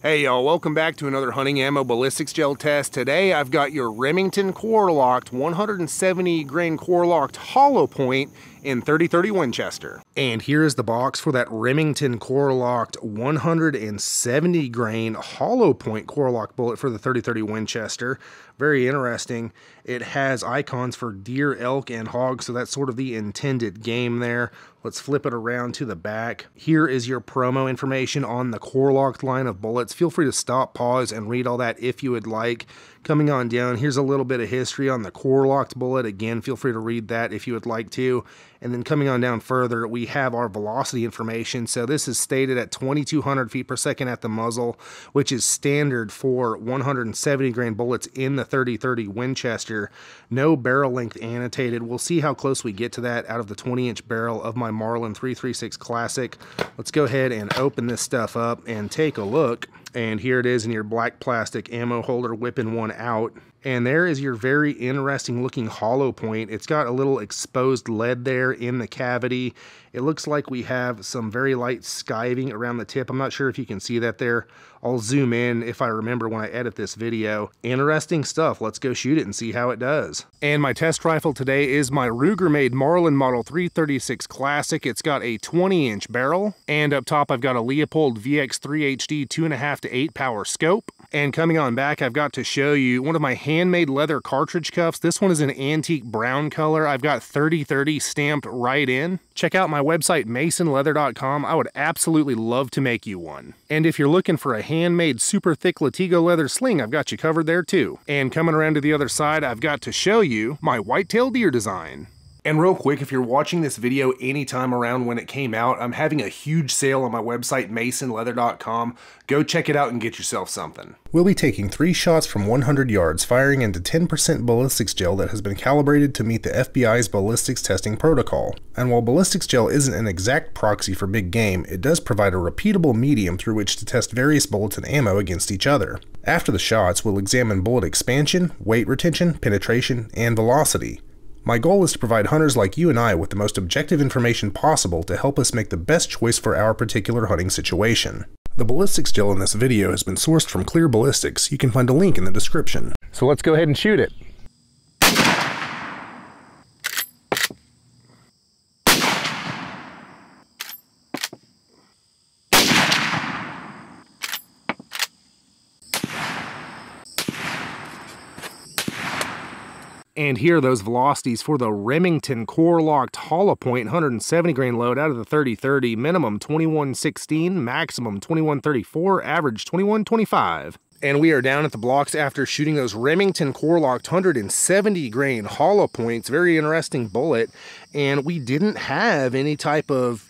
Hey y'all, welcome back to another hunting ammo ballistics gel test. Today I've got your Remington Corelokt 170 grain Corelokt hollow point in 30-30 Winchester. And here is the box for that Remington Corelokt 170 grain hollow point Corelokt bullet for the 30-30 Winchester. Very interesting. It has icons for deer, elk, and hog, so that's sort of the intended game there. Let's flip it around to the back. Here is your promo information on the Corelokt line of bullets. Feel free to stop, pause, and read all that if you would like. Coming on down, here's a little bit of history on the Corelokt bullet. Again, feel free to read that if you would like to. And then coming on down further, we have our velocity information. So this is stated at 2,200 feet per second at the muzzle, which is standard for 170 grain bullets in the 30-30 Winchester. No barrel length annotated. We'll see how close we get to that out of the 20-inch barrel of my Marlin 336 Classic. Let's go ahead and open this stuff up and take a look. And here it is in your black plastic ammo holder, whipping one out. And there is your very interesting looking hollow point. It's got a little exposed lead there in the cavity. It looks like we have some very light skiving around the tip. I'm not sure if you can see that there. I'll zoom in if I remember when I edit this video. Interesting stuff. Let's go shoot it and see how it does. And my test rifle today is my Ruger-made Marlin Model 336 Classic. It's got a 20-inch barrel. And up top, I've got a Leupold VX3 HD 2.5 to 8 power scope. And coming on back, I've got to show you one of my handmade leather cartridge cuffs. This one is an antique brown color. I've got 30-30 stamped right in. Check out my website, masonleather.com. I would absolutely love to make you one. And if you're looking for a handmade super thick Latigo leather sling, I've got you covered there too. And coming around to the other side, I've got to show you my whitetail deer design. And real quick, if you're watching this video anytime around when it came out, I'm having a huge sale on my website, masonleather.com. Go check it out and get yourself something. We'll be taking 3 shots from 100 yards, firing into 10% ballistics gel that has been calibrated to meet the FBI's ballistics testing protocol. And while ballistics gel isn't an exact proxy for big game, it does provide a repeatable medium through which to test various bullets and ammo against each other. After the shots, we'll examine bullet expansion, weight retention, penetration, and velocity. My goal is to provide hunters like you and I with the most objective information possible to help us make the best choice for our particular hunting situation. The ballistics gel in this video has been sourced from Clear Ballistics. You can find a link in the description. So let's go ahead and shoot it. And here are those velocities for the Remington Corelokt hollow point 170 grain load out of the 30-30, minimum 2116, maximum 2134, average 2125. And we are down at the blocks after shooting those Remington Corelokt 170 grain hollow points. Very interesting bullet. And we didn't have any type of,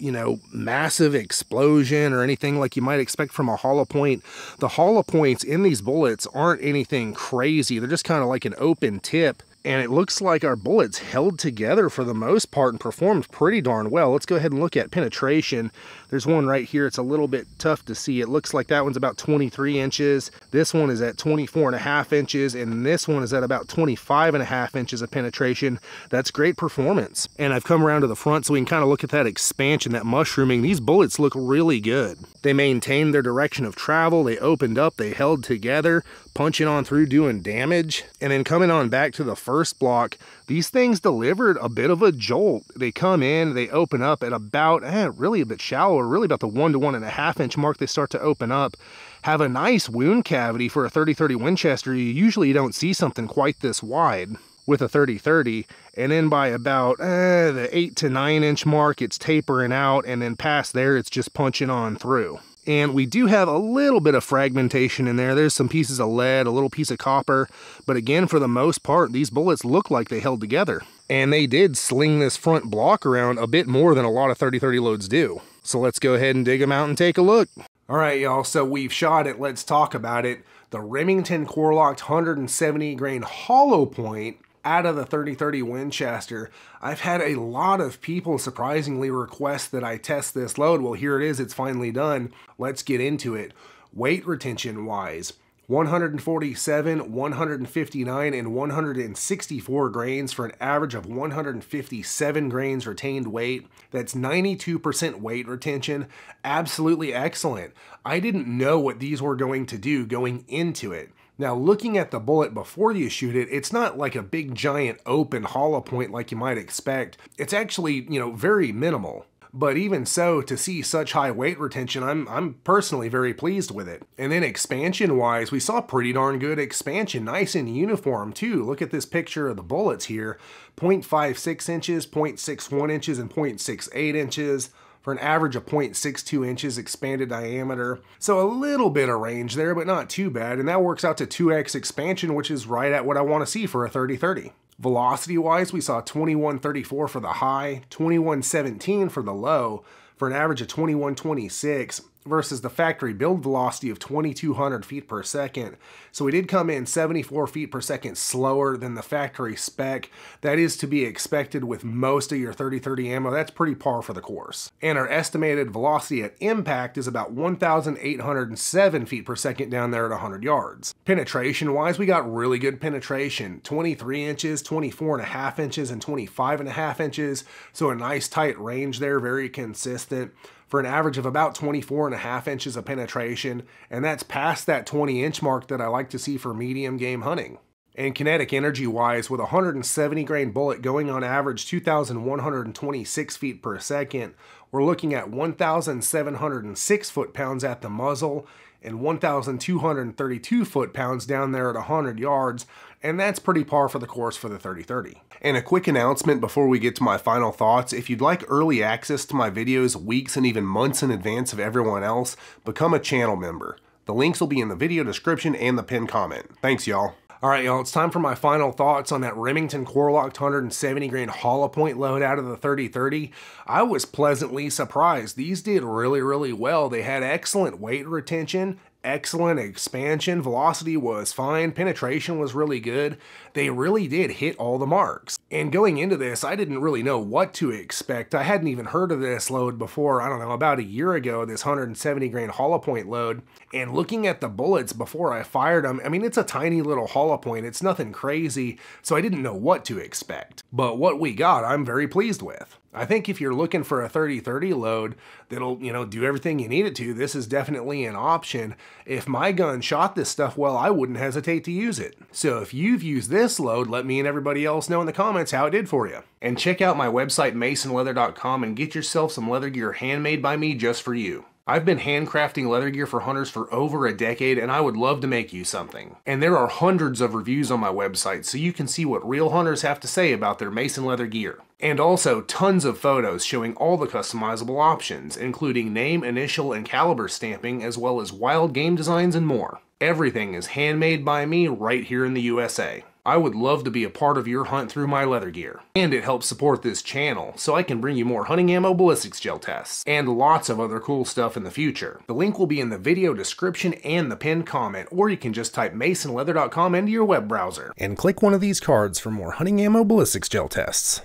massive explosion or anything like you might expect from a hollow point. The hollow points in these bullets aren't anything crazy. They're just kind of like an open tip. And it looks like our bullets held together for the most part and performed pretty darn well. Let's go ahead and look at penetration. There's one right here. It's a little bit tough to see. It looks like that one's about 23 inches. This one is at 24.5 inches. And this one is at about 25.5 inches of penetration. That's great performance. And I've come around to the front so we can kind of look at that expansion, that mushrooming. These bullets look really good. They maintained their direction of travel. They opened up. They held together, punching on through, doing damage. And then coming on back to the first block, these things delivered a bit of a jolt. They come in, they open up at about, really a bit shallower, really about the 1 to 1.5 inch mark. They start to open up, have a nice wound cavity for a 30-30 Winchester. You usually don't see something quite this wide with a 30-30, and then by about the 8 to 9 inch mark, it's tapering out, and then past there, it's just punching on through. And we do have a little bit of fragmentation in there. There's some pieces of lead, a little piece of copper, but again, for the most part, these bullets look like they held together. And they did sling this front block around a bit more than a lot of 30-30 loads do. So let's go ahead and dig them out and take a look. All right, y'all, so we've shot it. Let's talk about it. The Remington Corelokt 170 grain hollow point out of the 30-30 Winchester. I've had a lot of people surprisingly request that I test this load. Well, here it is. It's finally done. Let's get into it. Weight retention wise, 147, 159, and 164 grains for an average of 157 grains retained weight. That's 92% weight retention. Absolutely excellent. I didn't know what these were going to do going into it. Now, looking at the bullet before you shoot it, it's not like a big giant open hollow point like you might expect. It's actually, very minimal. But even so, to see such high weight retention, I'm personally very pleased with it. And then expansion-wise, we saw pretty darn good expansion, nice and uniform too. Look at this picture of the bullets here, 0.56 inches, 0.61 inches, and 0.68 inches. For an average of 0.62 inches expanded diameter. So a little bit of range there, but not too bad. And that works out to 2x expansion, which is right at what I want to see for a 30-30. Velocity-wise, we saw 2134 for the high, 2117 for the low, for an average of 2126 versus the factory build velocity of 2200 feet per second. So we did come in 74 feet per second slower than the factory spec. That is to be expected with most of your 30-30 ammo. That's pretty par for the course. And our estimated velocity at impact is about 1,807 feet per second down there at 100 yards. Penetration-wise, we got really good penetration. 23 inches, 24.5 inches, and 25.5 inches. So a nice tight range there, very consistent, for an average of about 24.5 inches of penetration, and that's past that 20-inch mark that I like to see for medium game hunting. And kinetic energy-wise, with a 170 grain bullet going on average 2,126 feet per second, we're looking at 1,706 foot-pounds at the muzzle and 1,232 foot-pounds down there at 100 yards, and that's pretty par for the course for the 30-30. And a quick announcement before we get to my final thoughts: if you'd like early access to my videos weeks and even months in advance of everyone else, become a channel member. The links will be in the video description and the pinned comment. Thanks, y'all. Alright, y'all, it's time for my final thoughts on that Remington Corelokt 170 grain hollow point load out of the 30-30. I was pleasantly surprised. These did really, really well. They had excellent weight retention, excellent expansion, velocity was fine, penetration was really good. They really did hit all the marks. And going into this, I didn't really know what to expect. I hadn't even heard of this load before, I don't know, about a year ago, this 170 grain hollow point load. And looking at the bullets before I fired them, I mean, it's a tiny little hollow point. It's nothing crazy, so I didn't know what to expect. But what we got, I'm very pleased with. I think if you're looking for a 30-30 load that'll, do everything you need it to, this is definitely an option. If my gun shot this stuff well, I wouldn't hesitate to use it. So if you've used this load, let me and everybody else know in the comments how it did for you. And check out my website, masonleather.com, and get yourself some leather gear handmade by me just for you. I've been handcrafting leather gear for hunters for over a decade, and I would love to make you something. And there are hundreds of reviews on my website, so you can see what real hunters have to say about their Mason leather gear. And also tons of photos showing all the customizable options, including name, initial, and caliber stamping, as well as wild game designs and more. Everything is handmade by me right here in the USA. I would love to be a part of your hunt through my leather gear. And it helps support this channel, so I can bring you more hunting ammo ballistics gel tests, and lots of other cool stuff in the future. The link will be in the video description and the pinned comment, or you can just type masonleather.com into your web browser. And click one of these cards for more hunting ammo ballistics gel tests.